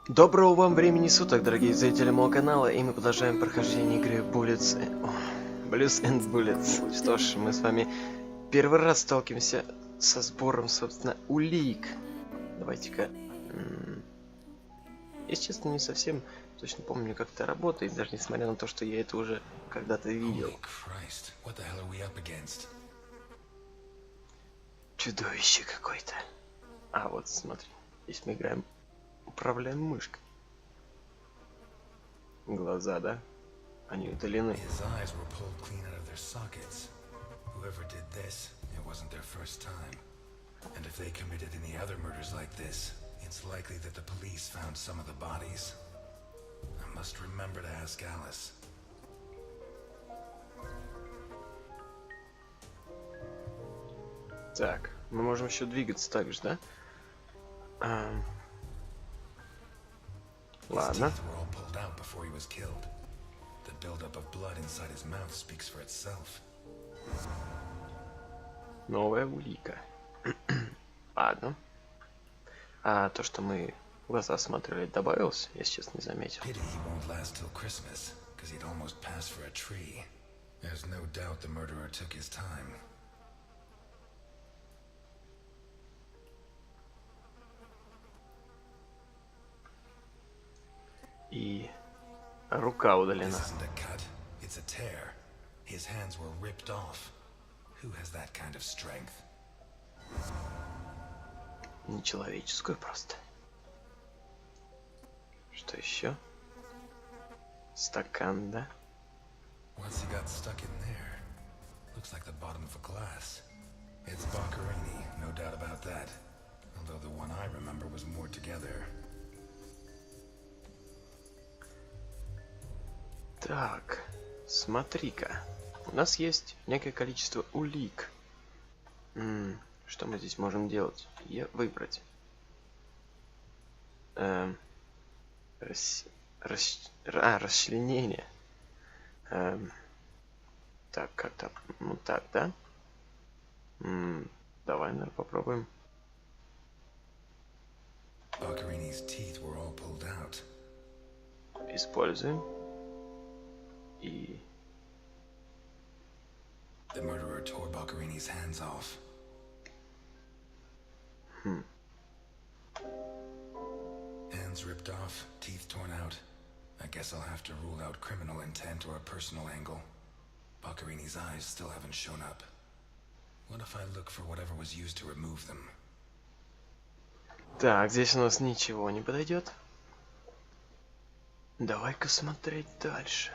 Доброго вам времени суток, дорогие зрители моего канала, и мы продолжаем прохождение игры Blues and Bullets. Что ж, мы с вами первый раз сталкиваемся со сбором, собственно, улик. Давайте-ка... Если честно, не совсем точно помню, как это работает, даже несмотря на то, что я это уже когда-то видел. Чудовище какое-то. А, вот смотри, здесь мы играем... Управляем мышкой. Глаза, да? Они удалены. Так, мы можем еще двигаться так же, да? Ладно. Новая улика. Ладно. А то, что мы глаза осматривали, добавилось, я сейчас не заметил. И рука удалена. Нечеловеческую просто. Что еще? Стакан, да? Так, смотри-ка. У нас есть некое количество улик. Что мы здесь можем делать? Выбрать. Расчленение. Так, как там? Ну так, да? Давай, наверное, попробуем. Используем. И... The murderer tore Boccarini's hands off. Hands ripped off, teeth torn out. I guess I'll have to rule out criminal intent or a personal angle. Boccarini's eyes still haven't shown up. What if I look for whatever was used to remove them? Так, здесь у нас ничего не подойдет. Давай-ка смотреть дальше.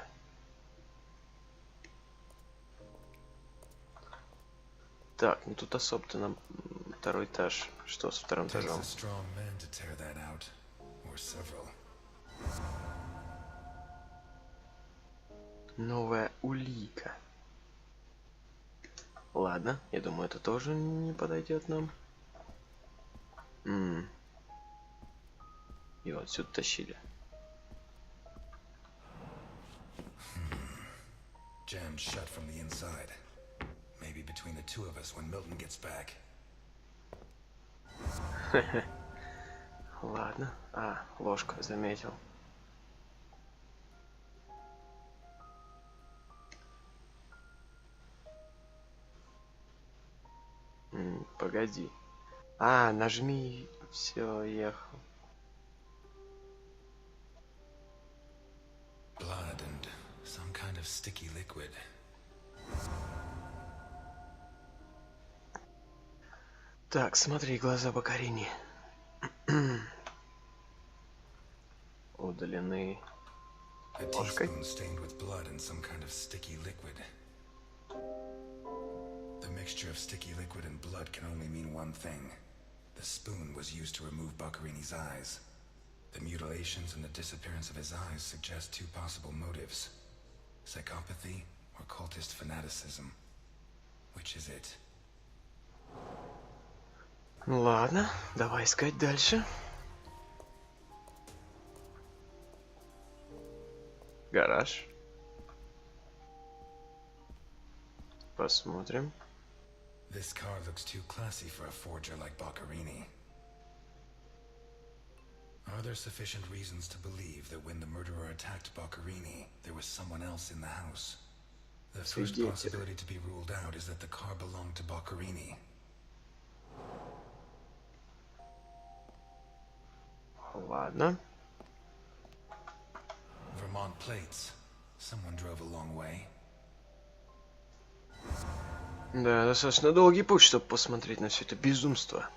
Так, ну тут особо-то нам второй этаж. Что с вторым этажом? Новая улика. Ладно, я думаю, это тоже не подойдет нам. И вот сюда тащили. Jammed shut from the inside. Maybe between the two of us when Milton gets back. Ладно. А, ложку заметил. Погоди. А, нажми. Все, ехал. Blood and some kind of sticky liquid. Так, смотри, глаза Боккарини. Удалены ложкой. The mixture of sticky liquid and blood can only mean one thing. The spoon was used to remove Boccarini's eyes. The mutilations and the disappearance of his eyes suggest two possible motives. Psychopathy or cultist fanaticism. Which is it? Ладно, давай искать дальше. Гараж. Посмотрим. This car looks too classy for a forger like Boccarini. Are there sufficient reasons to believe that when the murderer attacked Boccherini, there was someone else in the house? The first possibility to be ruled out is that the car belonged to Boccherini. Ладно. Vermont plates. Someone drove a long way. Да, достаточно долгий путь, чтобы посмотреть на все это безумство.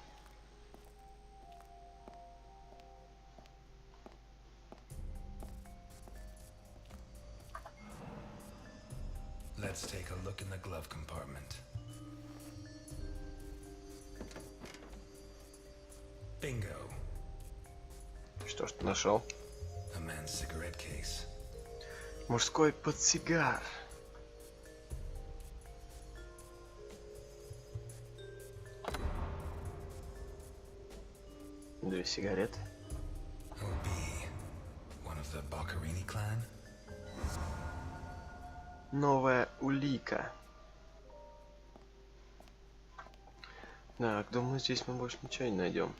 Let's take a look in the glove compartment. Bingo. Что ж ты нашел? A man's cigarette case. Мужской портсигар. Две сигареты. OB. One of the Boccherini clan? Новая улика. Так, думаю, здесь мы больше ничего не найдем.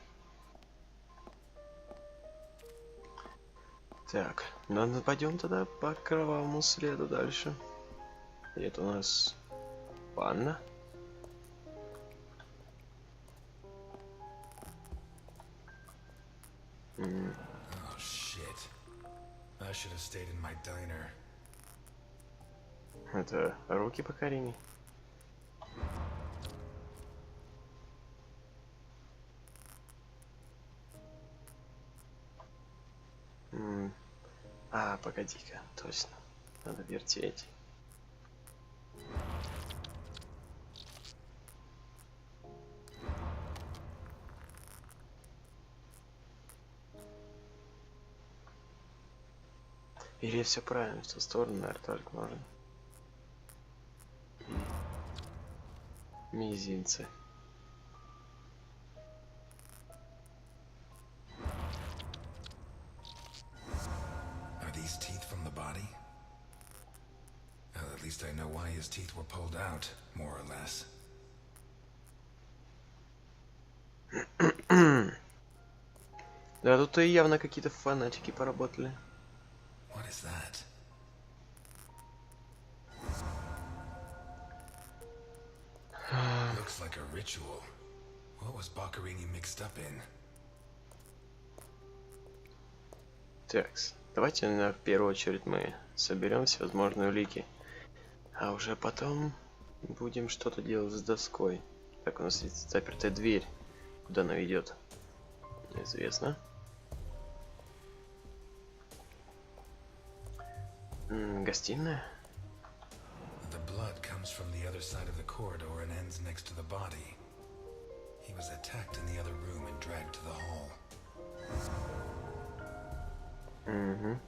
Так, ну пойдем тогда по кровавому следу дальше. И это у нас ванна. Oh shit. I should have stayed in my diner. Это руки по Карине. А, погоди-ка, точно. Надо вертеть. Или все правильно, в ту сторону, наверное, только можно. Мизинцы. Are these teeth from the body? Well, at least I know why his teeth were pulled out, more or less. Да, тут и явно какие-то фанатики поработали. What is that? Looks like a ritual. What was Boccherini mixed up in? Так, давайте, наверное, в первую очередь мы соберем всевозможные улики. А уже потом будем что-то делать с доской. Так, у нас есть запертая дверь. Куда она ведет? Неизвестно. Гостиная? The blood comes from the other side of the corridor and ends next to the body. He was attacked in the other room and dragged to the hall. Угу.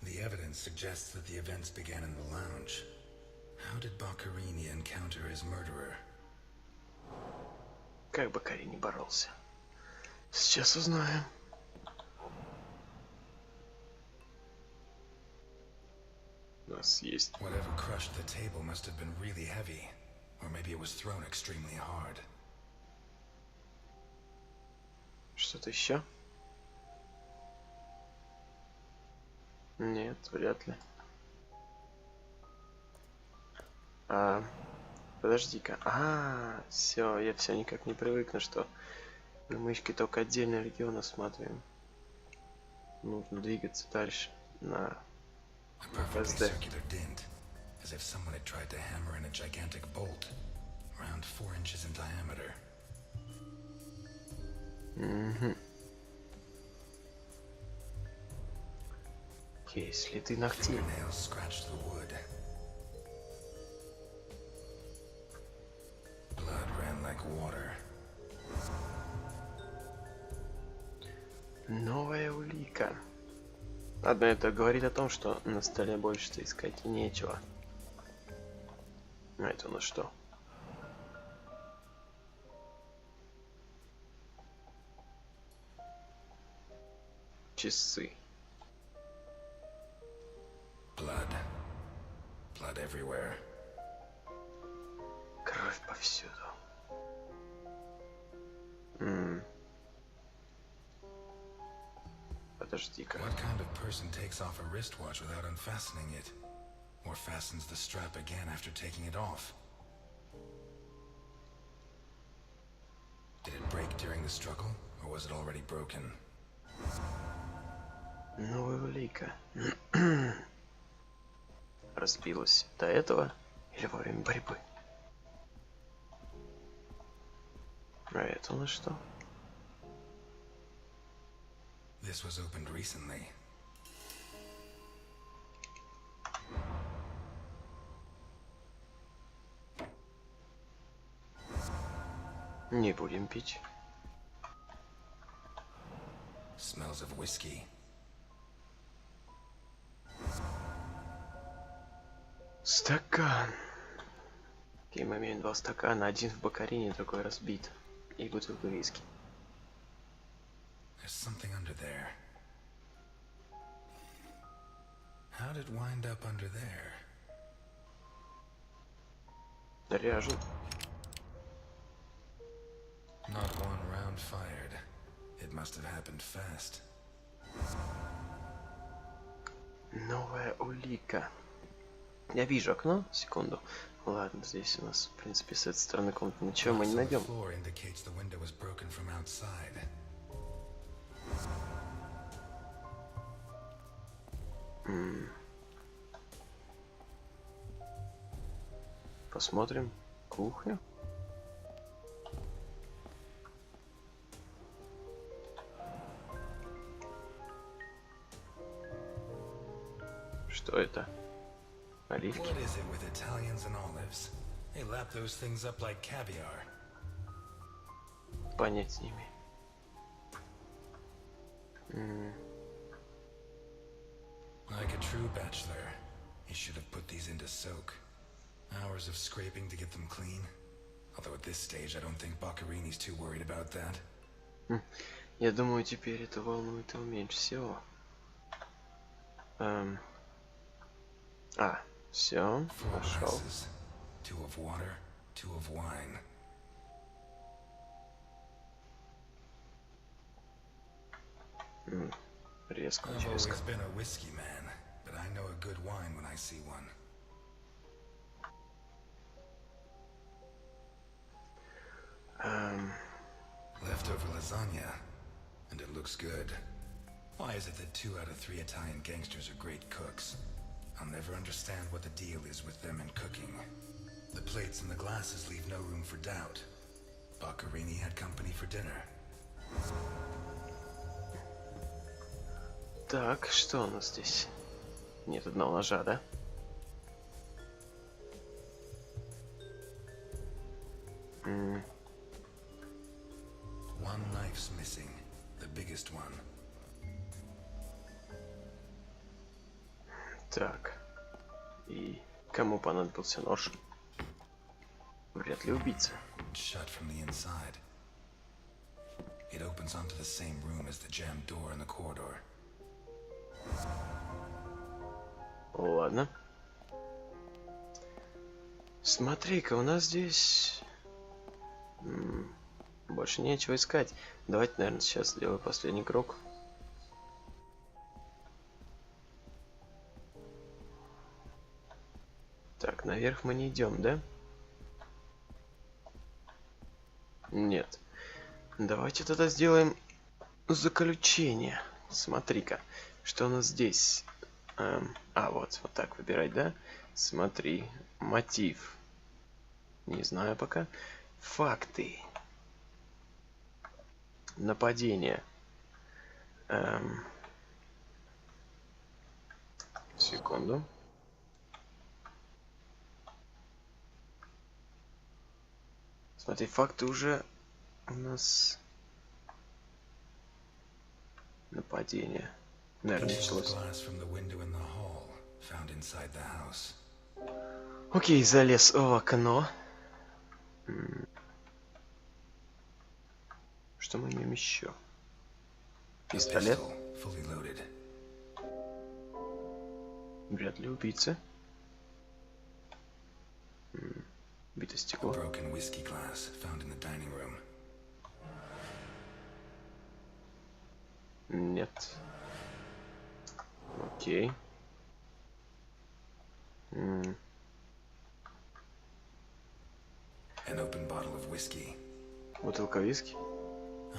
The evidence suggests that the events began in the lounge. How did Boccherini encounter his murderer? Как бы Кари не боролся. Сейчас узнаем. У нас есть... Whatever crushed the table must have been really heavy. Or maybe it was thrown extremely hard. Что-то еще? Нет, вряд ли. Подожди-ка. Все, я все никак не привыкну, что мы мышкой только отдельные регионы осматриваем. Нужно двигаться дальше на A perfectly SD. circular dent, as if someone had tried to hammer in a gigantic bolt, around 4 inches in diameter. Окей, следы ногтей. Fingernails scratched the wood. Blood ran like water. Новая улика. Ладно, это говорит о том, что на столе больше-то искать нечего. А это у нас что? Часы. Blood. Blood everywhere. Кровь повсюду. Подожди-ка. What kind of person takes off a wristwatch without unfastening it? Or fastens the strap again after taking it off? Did it break during the struggle, or was it already broken? Новая улика. Разбилась до этого или во время борьбы? А это у нас что? This was opened recently. Не будем пить. Smells of whiskey. Стакан. Окей, мы имеем 2 стакана. Один в бокарине, другой разбит. И бутылку виски. There's something under there. How did it wind up under there? Ряжен. Not one round fired. It must have happened fast. Новая улика. Я вижу окно. Секунду. Ладно, здесь у нас, в принципе, с этой стороны комнаты ничего мы не найдем. Посмотрим кухню. Что это? Оливки? What is it with Italians and olives? They lap those things up like caviar. Понять не имею. Like a true bachelor, he should have put these into soak. Hours of scraping to get them clean. Although at this stage, I don't think Boccarini's too worried about that. Я думаю, теперь это волнует его меньше всего. Все, пошел. 2 of water, 2 of wine. Резко, I've резко. always been a whiskey man, but I know a good wine when I see one. Leftover lasagna, and it looks good. Why is it that 2 out of 3 Italian gangsters are great cooks? I'll never understand what the deal is with them and cooking. The plates and the glasses leave no room for doubt. Boccarini had company for dinner. Так, что у нас здесь? Нет одного ножа, да? One knife's missing, the biggest one. Так. И кому понадобился нож? Вряд ли убийца. Shut from the inside. It opens onto the same room as the jammed door in the corridor. Ладно. Смотри-ка, у нас здесь... Больше нечего искать. Давайте, наверное, сейчас сделаю последний круг. Так, наверх мы не идем, да? Нет. Давайте тогда сделаем заключение. Смотри-ка, что у нас здесь. Вот так выбирать, да? Смотри, мотив. Не знаю пока. Факты. Нападение. Секунду. Смотри, факты уже у нас... Нападение. Наверное, началось. Окей, залез в окно. Что мы имеем еще? Пистолет. Вряд ли убийца. Битое A стекло. broken whiskey glass found in the dining room. Нет. Окей. An open bottle of whiskey. Бутылка виски.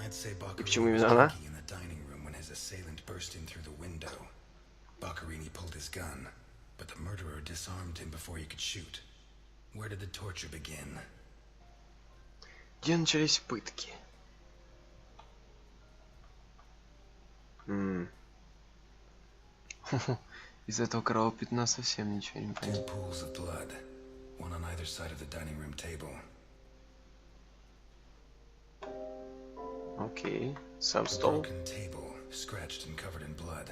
I'd say почему Boccherini was именно она? drinking in the dining room when his assailant burst in through the window. Boccherini pulled his gun, but the murderer disarmed him before he could shoot. Where did the torture begin? Где начались пытки? Из этого кровавого пятна совсем ничего не Two понятно. pools of blood, one on either side of the dining room table. Окей. Сам A стол. broken table, scratched and covered in blood.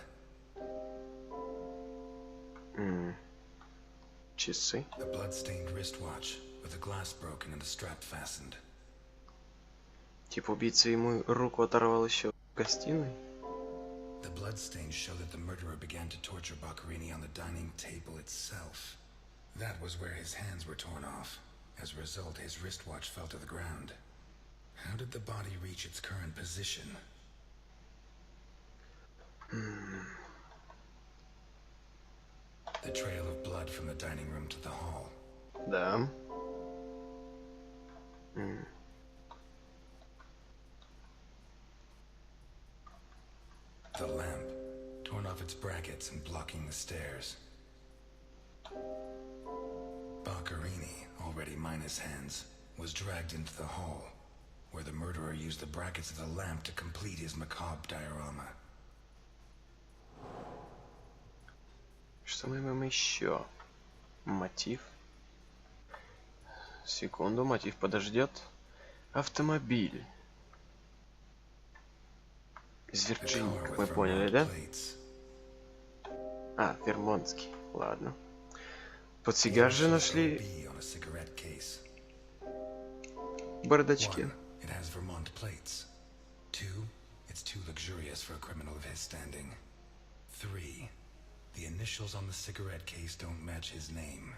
Часы. A blood-stained wristwatch with a glass broken and a strap fastened. Типа убийца ему руку оторвал еще в гостиной. The bloodstains show that the murderer began to torture Boccherini on the dining table itself. That was where his hands were torn off. As a result, his wristwatch fell to the ground. How did the body reach its current position? The trail of blood from the dining room to the hall. Да. The lamp, torn off its brackets and blocking the stairs. Boccherini, already minus hands, was dragged into the hall, where the murderer used the brackets of the lamp to complete his macabre diorama. Что мы имеем еще? Мотив. Секунду, мотив подождет. Автомобиль. Из A Вирджинии, car как with мы поняли, Vermont да? plates. А, вермонтский. Ладно. The Портсигар же initials нашли OB on a cigarette case. в бардачке. 1. It has Vermont plates. 2. It's too luxurious for a criminal of his standing. 3. The initials on the cigarette case don't match his name.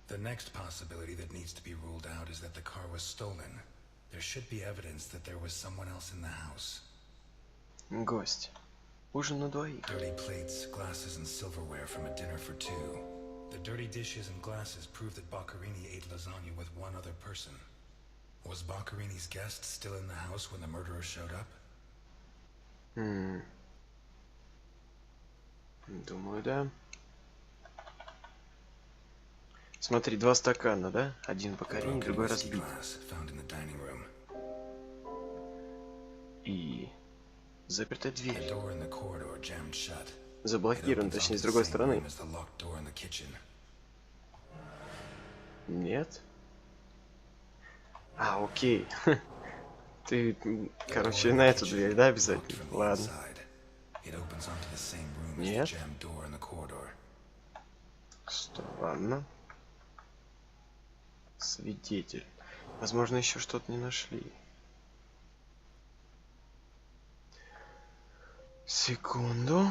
The next possibility that needs to be ruled out is that the car was stolen. There should be evidence that there was someone else in the house. Гость. Ужин на двоих. Dirty plates, glasses, and silverware from a dinner for two. The dirty dishes and glasses prove that Boccherini ate lasagna with one other person. Was Boccherini's guest still in the house when the murderer showed up? Думаю, да. Смотри, два стакана, да? Один A Боккарини, broken другой whiskey разбит. glass found in the dining room. И запертая The дверь. door in the corridor jammed shut. It Заблокирован, opens точнее, onto с the другой same стороны. room as the locked door in the kitchen. Нет. А, окей. Ты, The короче, door in на the эту kitchen, дверь, да, locked обязательно? from the Ладно. inside. It opens onto the same room as the Нет. jammed door in the corridor. Ладно. Свидетель. Возможно, еще что-то не нашли. Секунду.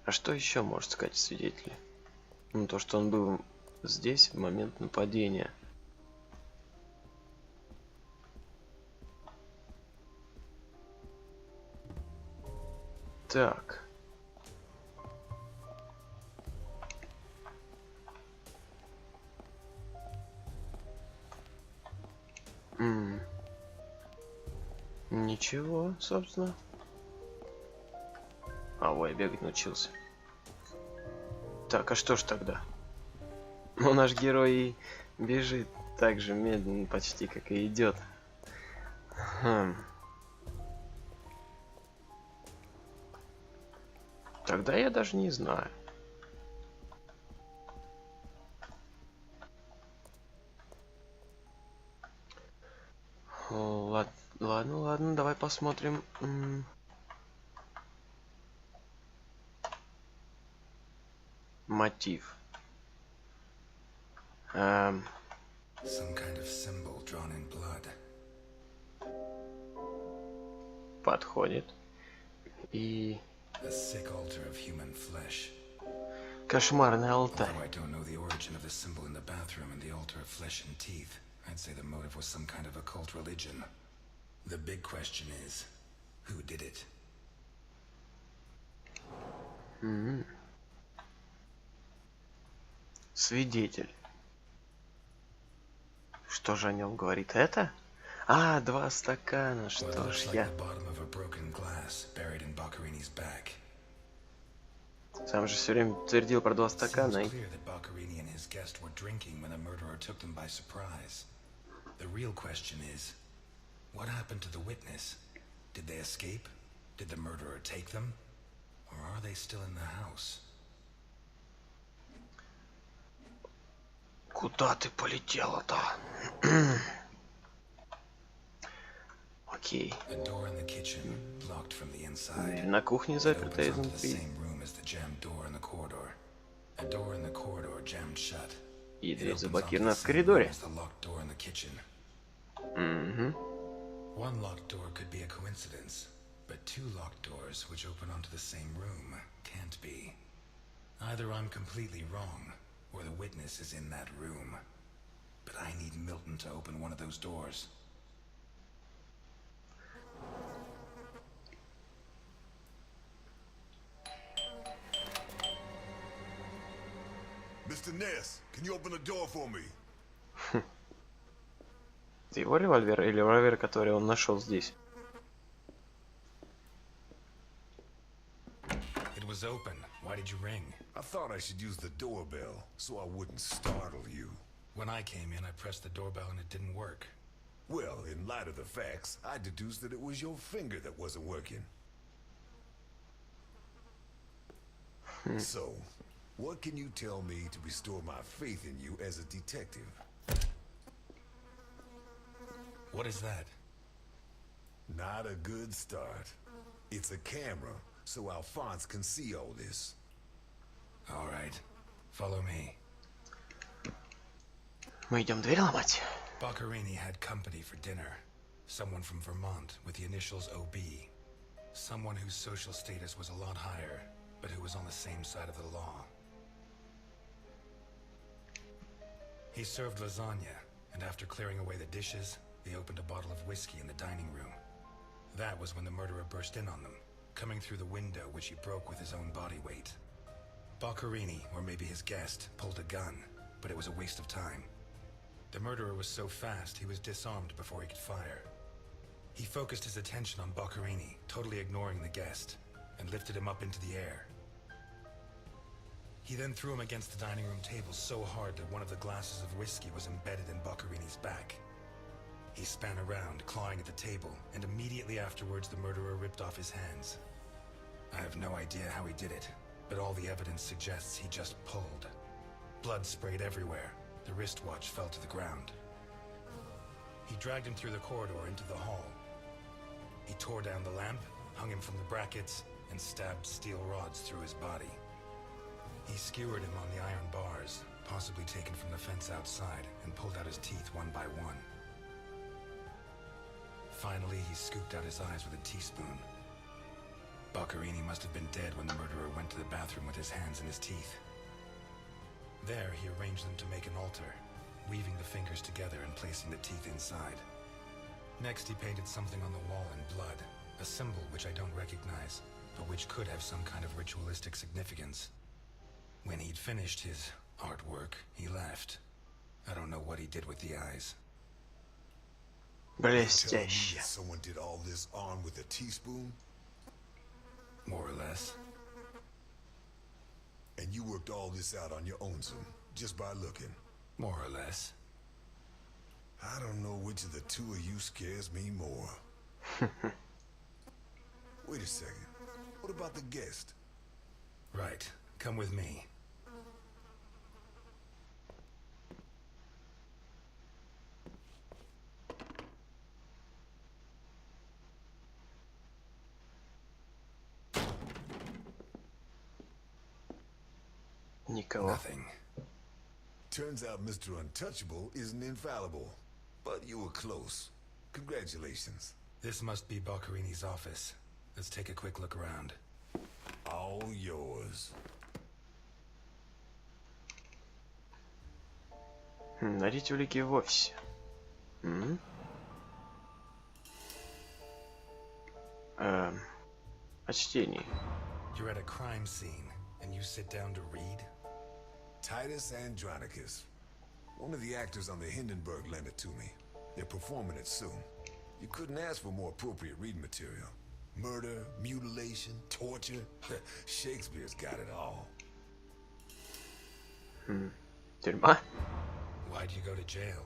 А что еще может сказать о свидетеле? Ну, то, что он был здесь в момент нападения. Так. Ничего, собственно. А, ой, бегать научился. Так, а что ж тогда? Ну, наш герой и бежит так же медленно почти, как и идет. Тогда я даже не знаю. Ладно, давай посмотрим. Мотив. Some kind of symbol drawn in blood. Подходит. И... A sick altar of human flesh. Кошмарный алтарь. Although I don't know the origin of the symbol in the bathroom and the altar of flesh and teeth, I'd say the motive was some kind of occult religion. The big question is, who did it? Свидетель. Что же о нем говорит это? А, 2 стакана, Well, it что looks ж like я. the bottom of a broken glass buried in Boccarini's back. Сам же все время твердил про 2 It seems стакана. clear that Boccarini and his guest were drinking when the murderer took them by surprise. The real question is, what happened to the witness? Did they escape? Did the murderer take them? Or are they still in the house? Куда ты полетела-то? Окей. The door in the kitchen, locked from the inside. Дверь на кухне It заперта opens onto the изнутри. same room as the jammed door in the corridor. A door in the corridor jammed shut. И It дверь opens onto заблокирована the в same room коридоре. as the locked door in the kitchen. Угу. One locked door could be a coincidence, but 2 locked doors which open onto the same room can't be. Either I'm completely wrong, or the witness is in that room. But I need Milton to open one of those doors. Mr. Ness, can you open the door for me? Это его револьвер или револьвер, который он нашел здесь? It was open. Why did you ring? I thought I should use the doorbell so I wouldn't startle you. When I came in, I pressed the doorbell and it didn't work. Well, in light of the facts, I deduced that it was your finger that wasn't working. So, what can you tell me to restore my faith in you as a detective? What is that? Not a good start. It's a camera, so Alphonse can see all this. All right. Follow me. Мы идем дверь ломать. Boccarini had company for dinner. Someone from Vermont with the initials OB. Someone whose social status was a lot higher, but who was on the same side of the law. He served lasagna, and after clearing away the dishes, they opened a bottle of whiskey in the dining room. That was when the murderer burst in on them, coming through the window which he broke with his own body weight. Boccarini, or maybe his guest, pulled a gun, but it was a waste of time. The murderer was so fast he was disarmed before he could fire. He focused his attention on Boccarini, totally ignoring the guest, and lifted him up into the air. He then threw him against the dining room table so hard that one of the glasses of whiskey was embedded in Boccarini's back. He span around, clawing at the table, and immediately afterwards the murderer ripped off his hands. I have no idea how he did it, but all the evidence suggests he just pulled. Blood sprayed everywhere. The wristwatch fell to the ground. He dragged him through the corridor into the hall. He tore down the lamp, hung him from the brackets, and stabbed steel rods through his body. He skewered him on the iron bars, possibly taken from the fence outside, and pulled out his teeth one by one. Finally, he scooped out his eyes with a teaspoon. Boccarini must have been dead when the murderer went to the bathroom with his hands in his teeth. There, he arranged them to make an altar, weaving the fingers together and placing the teeth inside. Next, he painted something on the wall in blood, a symbol which I don't recognize, but which could have some kind of ritualistic significance. When he'd finished his artwork, he left. I don't know what he did with the eyes. Tell me Блестяще. that someone did all this armed with a teaspoon? More or less. And you worked all this out on your own, son, just by looking? More or less. I don't know which of the two of you scares me more. Wait a second. What about the guest? Right. Come with me. Никого. Nothing. Turns out Mr. Untouchable isn't infallible. But you were close. Congratulations. This must be Boccarini's office. Let's take a quick look around. All yours. Найдите улики в офисе. О чтении. You're at a crime scene, and you sit down to read? Titus Andronicus. One of the actors on the Hindenburg lent it to me. They're performing it soon. You couldn't ask for more appropriate reading material. Murder, mutilation, torture. Shakespeare's got it all. Тюрьма? Why'd you go to jail?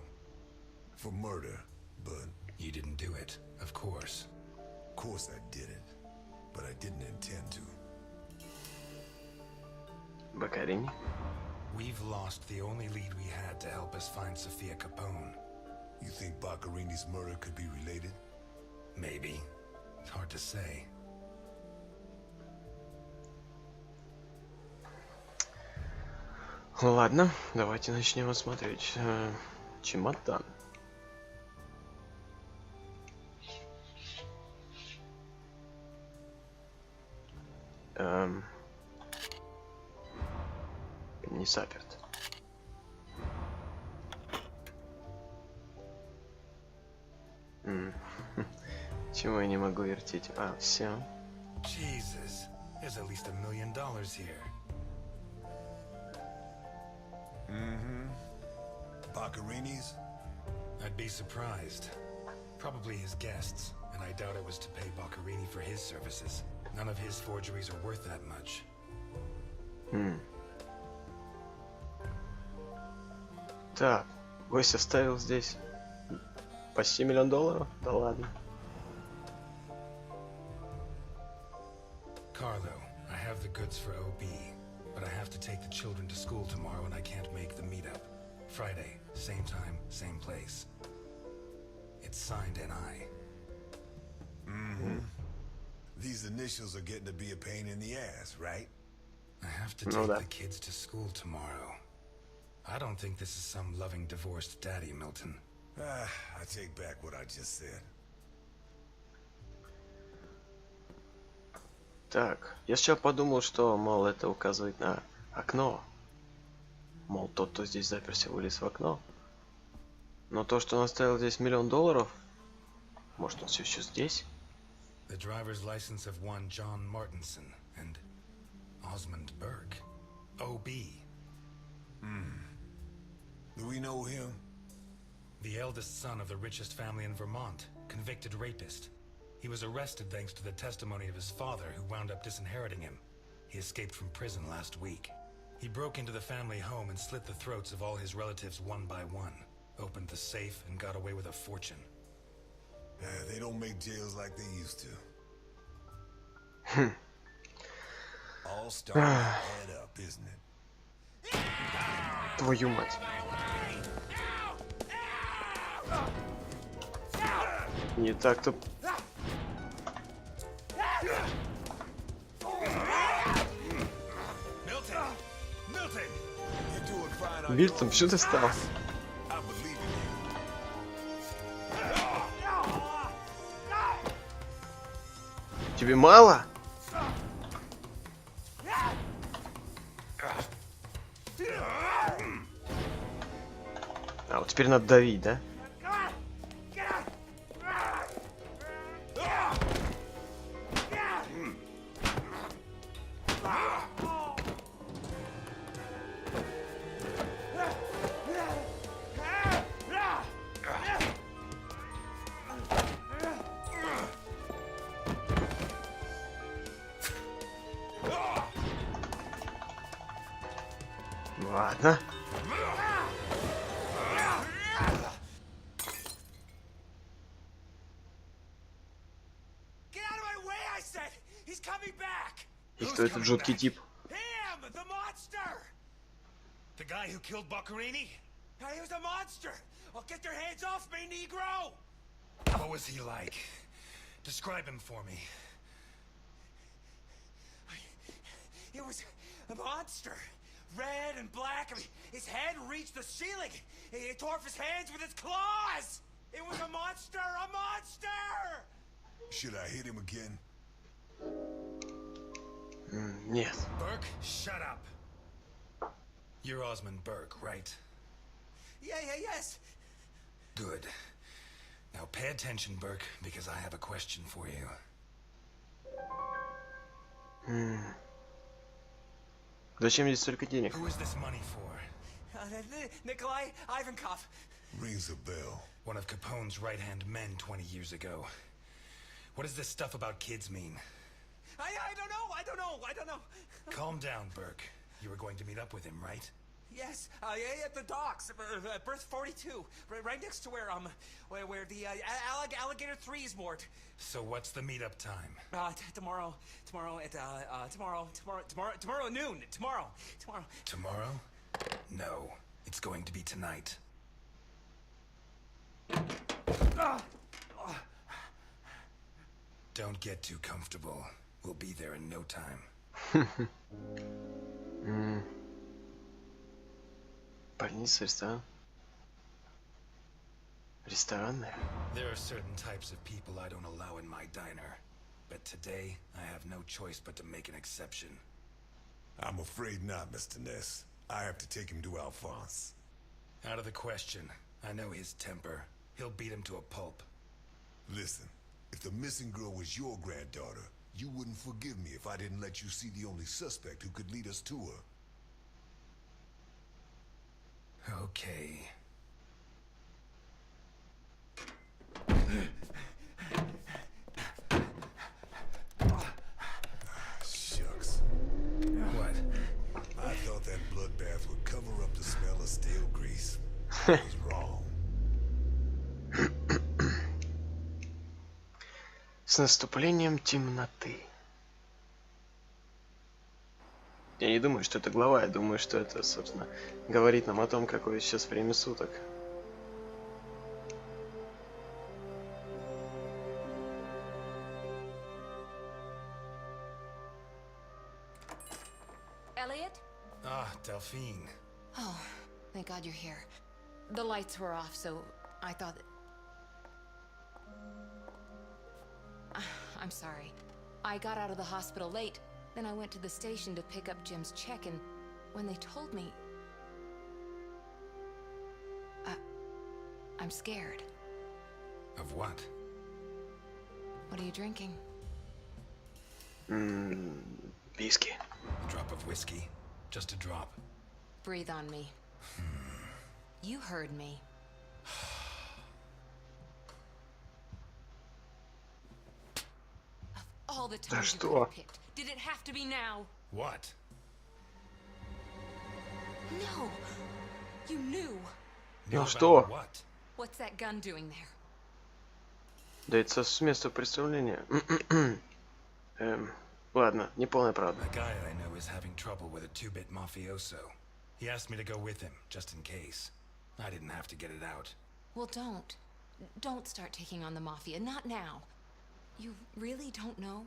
For murder, but You didn't do it, of course. of course I did it. But I didn't intend to. Бакарини. We've lost the only lead we had to help us find Sophia Capone. You think Baccarini's murder could be related? Maybe. It's hard to say. Ладно, давайте начнем осмотреть. Чемодан. Не заперт. Чего я не могу вертеть? А, все. Jesus, there's at least $1 million here. Baccarini's? I'd be surprised. Probably his guests, and I doubt it was to pay Baccarini for his services. None of his forgeries are worth that much. Так, гость оставил здесь почти $1 миллион? Да ладно. Carlo, I have the goods for OB, but I have to take the children to school tomorrow and I can't make the meetup. Friday, same time, same place. It's signed NI. These initials are getting to be a pain in the ass, right? I have to No, take that- the kids to school tomorrow. I don't think this is some loving divorced daddy, Milton. I take back what I just said. Так, я сначала подумал, что, мол, это указывает на окно. Мол, тот, кто здесь заперся, вылез в окно. Но то, что он оставил здесь $1 миллион, может, он все еще здесь? The driver's license of one John Martinson and Osmond Burke. OB. Do we know him? The eldest son of the richest family in Vermont, convicted rapist. He was arrested thanks to the testimony of his father, who wound up disinheriting him. He escaped from prison last week. He broke into the family home and slit the throats of all his relatives one by one, opened the safe, and got away with a fortune. They don't make jails like they used to. All starting to add up, isn't it? Твою мать. Не так-то... Milton! Milton! You're doing fine on Мильтон, your own. почему ты встал? I believe in you. Тебе мало? А, вот теперь надо давить, да? Ладно. Get out of my way, I said! He's coming back! И кто этот жуткий тип? Him! The monster! The guy who killed Baccarini? He was a monster! Oh, get your hands off me, Negro! What was he like? Describe him for me. It was a monster. Red and black. I mean, his head reached the ceiling. He tore off his hands with his claws! It was a monster! A monster! Should I hit him again? Нет. Burke, shut up. You're Osmond Burke, right? Yes. Good. Now pay attention, Burke, because I have a question for you. Зачем здесь столько денег? Who is this money for? Nikolai Ivankov. Rings a bell. One of Capone's right-hand men 20 years ago. What does this stuff about kids mean? I don't know. Calm down, Burke. You were going to meet up with him, right? Yes, at the docks, berth 42, right next to where the alligator 3 is moored. So what's the meetup time? Tomorrow at noon. Tomorrow. Tomorrow? No. It's going to be tonight. Don't get too comfortable. We'll be there in no time. Больница, ресторан. Ресторанная. There are certain types of people I don't allow in my diner. But today, I have no choice but to make an exception. I'm afraid not, Mr. Ness. I have to take him to Alphonse. Out of the question. I know his temper. He'll beat him to a pulp. Listen, if the missing girl was your granddaughter, you wouldn't forgive me if I didn't let you see the only suspect who could lead us to her. Okay. Shucks. What? I thought that bloodbath would cover up the smell of stale grease. I was wrong. С наступлением темноты. Я не думаю, что это глава, я думаю, что это, собственно, говорит нам о том, какое сейчас время суток. Elliot? Ah, Delphine. Oh, thank God you're here. The lights were off, so I thought that... I'm sorry. I got out of the hospital late, then I went to the station to pick up Jim's check, and when they told me... I'm scared. Of what? What are you drinking? Виски. A drop of whiskey? Just a drop. Breathe on me. You heard me. Of all the times you could have picked, did it have to be now? What? No! You knew! Knew about что? What? What's that gun doing there? Да это с места преступления. Ладно, неполная правда. A guy I know is having trouble with a two-bit mafioso. He asked me to go with him, just in case. I didn't have to get it out. Well, don't. Don't start taking on the Mafia. Not now. You really don't know?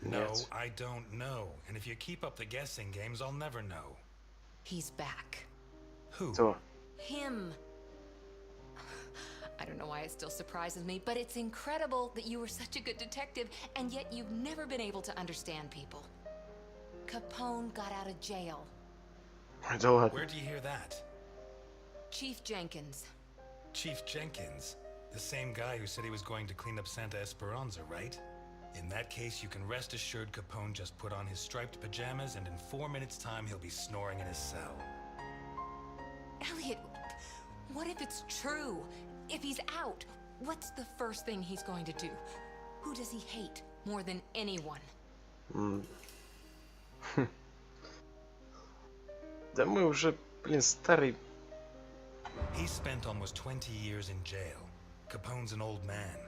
No, Нет. I don't know. And if you keep up the guessing games, I'll never know. He's back. Who? Кто? Him. I don't know why it still surprises me, but it's incredible that you were such a good detective, and yet you've never been able to understand people. Capone got out of jail. Да ладно. Where'd you hear that? Chief Jenkins. Chief Jenkins. The same guy who said he was going to clean up Santa Esperanza, right? In that case, you can rest assured Capone just put on his striped pajamas, and in 4 minutes' time, he'll be snoring in his cell. Elliot, what if it's true? If he's out, what's the first thing he's going to do? Who does he hate more than anyone? Да мы уже, блин, старый. He spent almost 20 years in jail. Capone's an old man.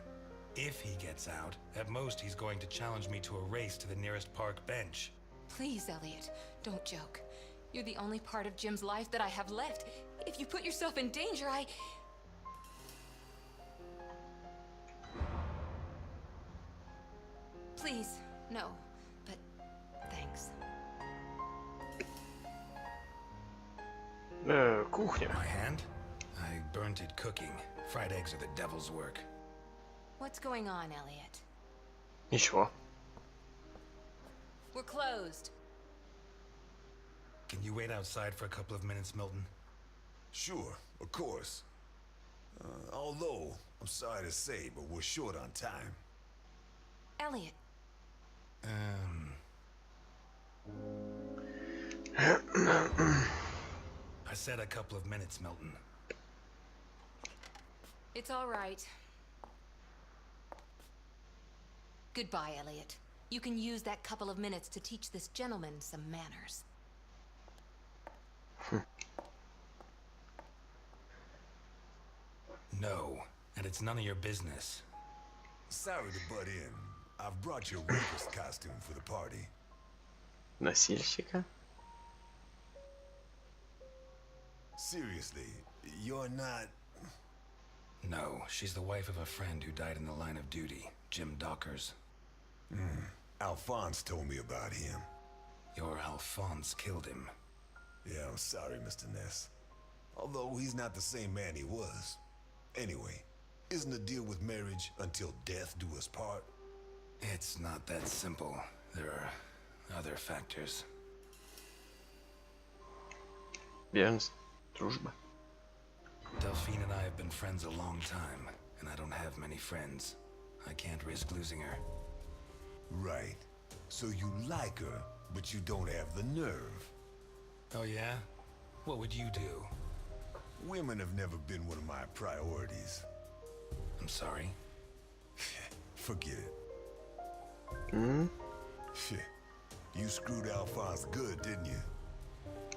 If he gets out, at most he's going to challenge me to a race to the nearest park bench. Please, Elliot, don't joke. You're the only part of Jim's life that I have left. If you put yourself in danger, Please, no, but thanks. Кухня. My hand? I burnt it cooking. Fried eggs are the devil's work. What's going on, Elliot? Ничего. We're closed. Can you wait outside for a couple of minutes, Milton? Sure, of course. Although, I'm sorry to say, but we're short on time. Elliot, I said a couple of minutes, Milton. it's all right. Goodbye, Elliot. You can use that couple of minutes to teach this gentleman some manners. No, and it's none of your business. Sorry to butt in. I've brought your rapist costume for the party. Носильщика? Seriously, you're not... No, she's the wife of a friend who died in the line of duty, Jim Dockers. Alphonse told me about him. Your Alphonse killed him. Yeah, I'm sorry, Mr. Ness. Although he's not the same man he was. Anyway, isn't the deal with marriage until death do us part? It's not that simple. There are other factors. Верность, дружба. Delphine and I have been friends a long time, and I don't have many friends. I can't risk losing her. Right. So you like her, but you don't have the nerve. Oh yeah? What would you do? Women have never been one of my priorities. I'm sorry. Forget it. Hmm? Shit. You screwed Alphonse good, didn't you?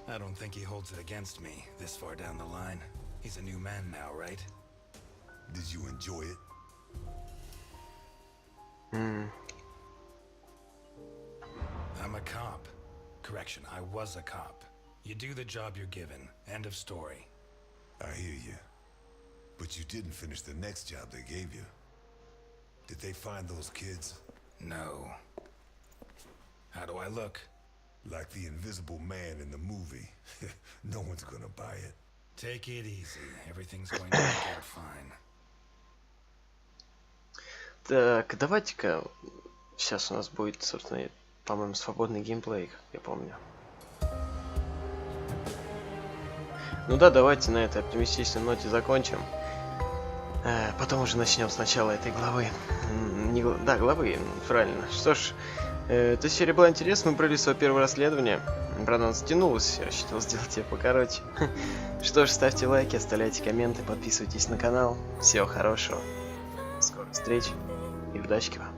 I don't think he holds it against me this far down the line. He's a new man now, right? Did you enjoy it? Hmm. I'm a cop. Correction, I was a cop. You do the job you're given. End of story. I hear you. But you didn't finish the next job they gave you. Did they find those kids? No. How do I look? Like the invisible man in the movie. No one's gonna buy it. Take it easy. Everything's going to work out fine. Так, давайте-ка... Сейчас у нас будет, собственно, по-моему, свободный геймплей, как я помню. Ну да, давайте на этой оптимистичной ноте закончим. Потом уже начнем с начала этой главы. Да, главы, правильно. Что ж, эта серия была интересна, мы провели свое первое расследование. Правда, она затянулась, я рассчитывал сделать ее покороче. Что ж, ставьте лайки, оставляйте комменты, подписывайтесь на канал. Всего хорошего. Скорых встреч и удачи вам.